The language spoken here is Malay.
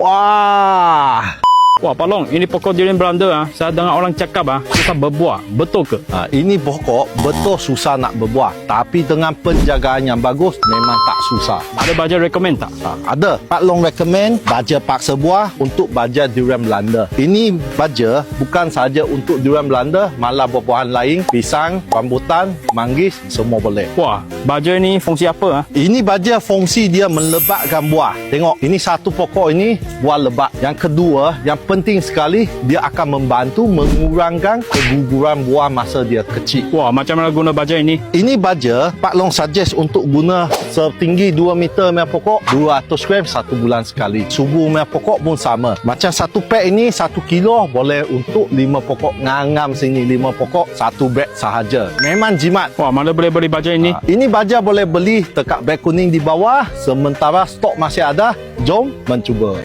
Wah. Wah, Pak Long, ini pokok durian Belanda saya dengar orang cakap susah berbuah. Betul ke? Ini pokok betul susah nak berbuah, tapi dengan penjagaan yang bagus memang tak susah. Ada baja rekomen tak? Ada. Pak Long recommend baja paksa buah untuk baja durian Belanda. Ini baja bukan saja untuk durian Belanda, malah buah-buahan lain, pisang, rambutan, manggis, semua boleh. Wah, baja ini fungsi apa? Ini baja fungsi dia melebatkan buah. Tengok, ini satu pokok ini buah lebat. Yang kedua, yang penting sekali, dia akan membantu mengurangkan keguguran buah masa dia kecil. Wah, macam mana guna baja ini? Ini baja, Pak Long suggest untuk guna setinggi 2 meter punya pokok, 200 gram 1 bulan sekali. Subu punya pokok pun sama. Macam satu pack ini 1 kilo boleh untuk 5 pokok. Ngangam sini 5 pokok, 1 beg sahaja. Memang jimat. Wah, mana boleh beli baja ini? Ini baja boleh beli dekat beg kuning di bawah. Sementara stok masih ada, jom mencuba.